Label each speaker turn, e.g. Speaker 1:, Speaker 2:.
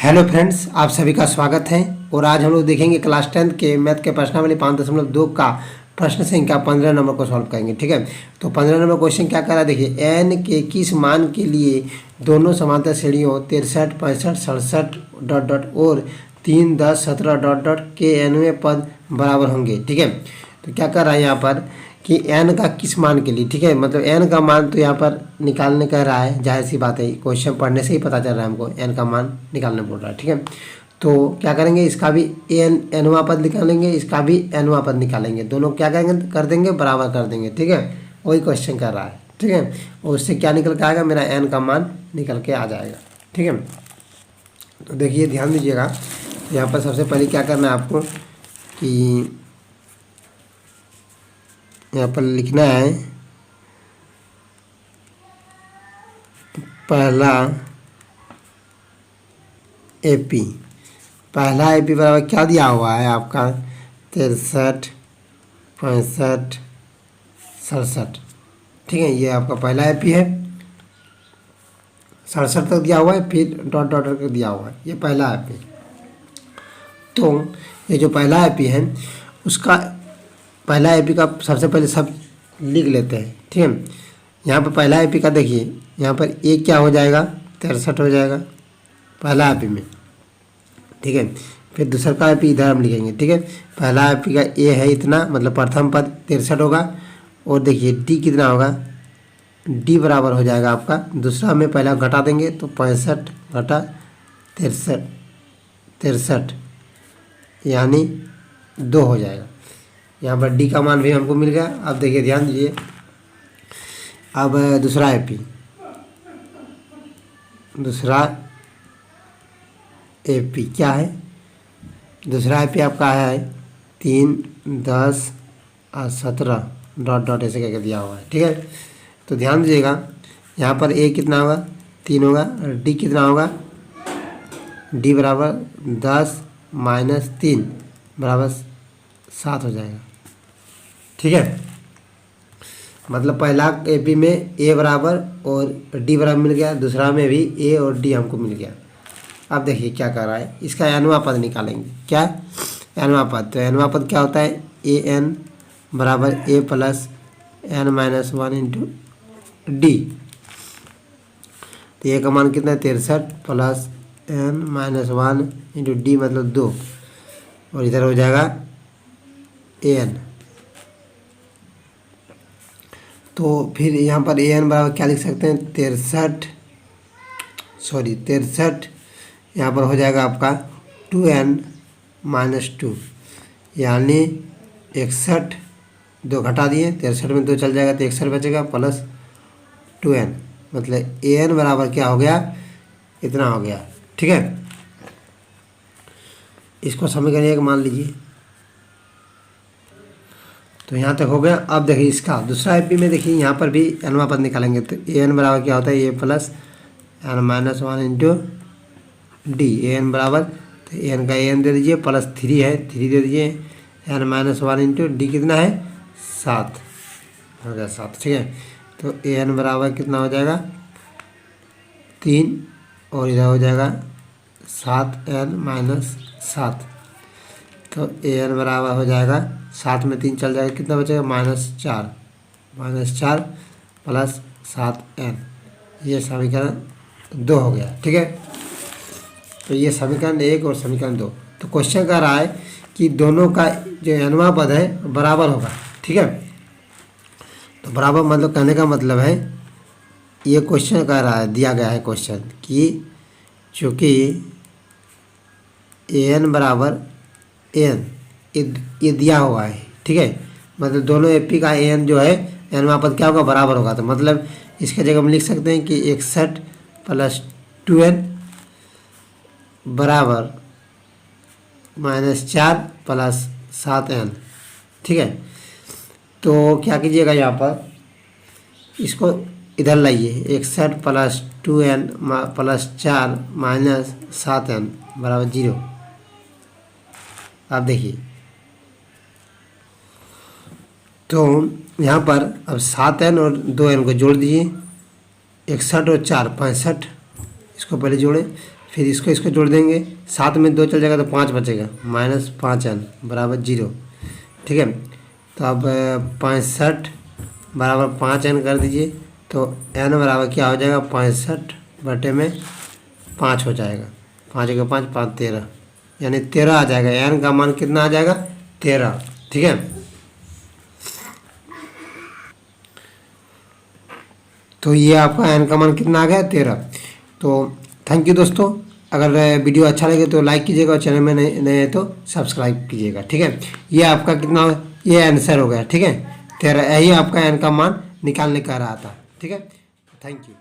Speaker 1: Hello friends, आप सभी का स्वागत है। और आज हम लोग देखेंगे क्लास 10 के मैथ के प्रश्नावली 5.2 का प्रश्न संख्या 15 नंबर को सॉल्व करेंगे। ठीक है, तो 15 नंबर क्वेश्चन क्या कर रहा है, देखिए एन के किस मान के लिए दोनों समांतर श्रेणियों 63, 65, 67 डॉट डॉट और 3, 10, 17 डॉट डॉट के nवें पद बराबर होंगे। ठीक है, तो क्या कर रहा है यहाँ पर कि n का किस मान के लिए, ठीक है, मतलब n का मान तो यहाँ पर निकालने कह रहा है। जाहिर सी बात है, क्वेश्चन पढ़ने से ही पता चल रहा है हमको n का मान निकालने बोल रहा है। ठीक है, तो क्या करेंगे, इसका भी nवां पद निकालेंगे, इसका भी nवां पद निकालेंगे, दोनों क्या करेंगे, कर देंगे, बराबर कर देंगे। ठीक है, वही क्वेश्चन कर रहा है। ठीक है, और उससे क्या निकल के आएगा, मेरा n का मान निकल के आ जाएगा। ठीक है, तो देखिए ध्यान दीजिएगा, यहाँ पर सबसे पहले क्या करना है आपको कि यहाँ पर लिखना है पहला एपी। पहला एपी बराबर क्या दिया हुआ है आपका, 63, 65, 67। ठीक है, ये आपका पहला एपी है, 67 तक दिया हुआ है, फिर डॉट डॉट कर दिया हुआ है, ये पहला एपी। तो ये जो पहला एपी है उसका पहला एपी का सबसे पहले सब लिख लेते हैं। ठीक है, यहाँ पर पहला एपी का देखिए, यहाँ पर ए क्या हो जाएगा, 63 हो जाएगा पहला एपी में। ठीक है, फिर दूसरा का एपी इधर हम लिखेंगे। ठीक है, पहला एपी का ए है इतना, मतलब प्रथम पद 63 होगा, और देखिए डी कितना होगा, डी बराबर हो जाएगा आपका, दूसरा में पहला घटा देंगे तो 65 घटा 63 यानी 2 हो जाएगा। यहाँ पर डी का मान भी हमको मिल गया। अब देखिए ध्यान दीजिए, अब दूसरा एपी क्या है, दूसरा एपी आपका है 3, 10 और 17 डॉट डॉट ऐसे करके दिया हुआ है। ठीक है, तो ध्यान दीजिएगा, यहाँ पर ए कितना होगा, 3 होगा, और डी कितना होगा, डी बराबर 10 माइनस 3 बराबर 7 हो जाएगा। ठीक है, मतलब पहला एपी में ए बराबर और डी बराबर मिल गया, दूसरा में भी ए और डी हमको मिल गया। अब देखिए क्या कर रहा है, इसका nवां पद निकालेंगे। क्या nवां पद, तो nवां पद क्या होता है, ए एन बराबर A plus N minus 1 into D. तो ए का मान कितना है, 63 plus N minus 1 into D मतलब 2, और इधर हो जाएगा एन। तो फिर यहाँ पर ए एन बराबर क्या लिख सकते हैं, 63 यहाँ पर हो जाएगा आपका 2n माइनस 2 यानी 61, 2 घटा दिए, 63 में 2 चल जाएगा तो 61 बचेगा प्लस 2n, मतलब ए एन बराबर क्या हो गया, इतना हो गया। ठीक है, इसको समीकरण 1 मान लीजिए। तो यहाँ तक हो गया। अब देखिए इसका दूसरा एपी में देखिए, यहाँ पर भी nवां पद निकालेंगे, तो ए एन बराबर क्या होता है, A plus N minus 1 into D. A N बराबर, तो ए एन का ए एन दे दीजिए, प्लस 3 है 3 दे दीजिए, एन माइनस 1 इंटू डी कितना है 7 हो गया 7। ठीक है, तो ए एन बराबर कितना हो जाएगा 3, और इधर हो जाएगा 7n माइनस 7। तो ए एन बराबर हो जाएगा 7 में 3 चल जाएगा, कितना बचेगा -4 प्लस 7n। ये समीकरण 2 हो गया। ठीक है, तो ये समीकरण 1 और समीकरण 2। तो क्वेश्चन कह रहा है कि दोनों का जो nवां पद है बराबर होगा। ठीक है, तो बराबर मतलब कहने का मतलब है, ये क्वेश्चन कह रहा है, दिया गया है क्वेश्चन कि चूँकि ए एन बराबर एन ये दिया हुआ है। ठीक है, मतलब दोनों एपी का एन जो है nवां पद क्या होगा, बराबर होगा। तो मतलब इसके जगह हम लिख सकते हैं कि 61 प्लस 2n बराबर -4 प्लस 7n। ठीक है, तो क्या कीजिएगा, यहाँ पर इसको इधर लाइए, 61 plus 2n plus 4 minus 7n बराबर 0। आप देखिए, तो यहाँ पर अब 7n और 2n को जोड़ दीजिए, 61 और 4 65, इसको पहले जोड़ें, फिर इसको इसको जोड़ देंगे, 7 में 2 चल जाएगा तो 5 बचेगा, -5n बराबर 0। ठीक है, तो अब 65 बराबर 5n कर दीजिए, तो n बराबर क्या हो जाएगा, 65/5 हो जाएगा। 5 के 5 5 13, यानी 13 आ जाएगा। n का मान कितना आ जाएगा, 13। ठीक है, तो ये आपका n का मान कितना आ गया, 13। तो थैंक यू दोस्तों, अगर वीडियो अच्छा लगे तो लाइक कीजिएगा और चैनल में नए है तो सब्सक्राइब कीजिएगा। ठीक है, ये आपका कितना, ये आंसर हो गया। ठीक है, 13, यही आपका n का मान निकालने का रहा था। ठीक है, थैंक यू।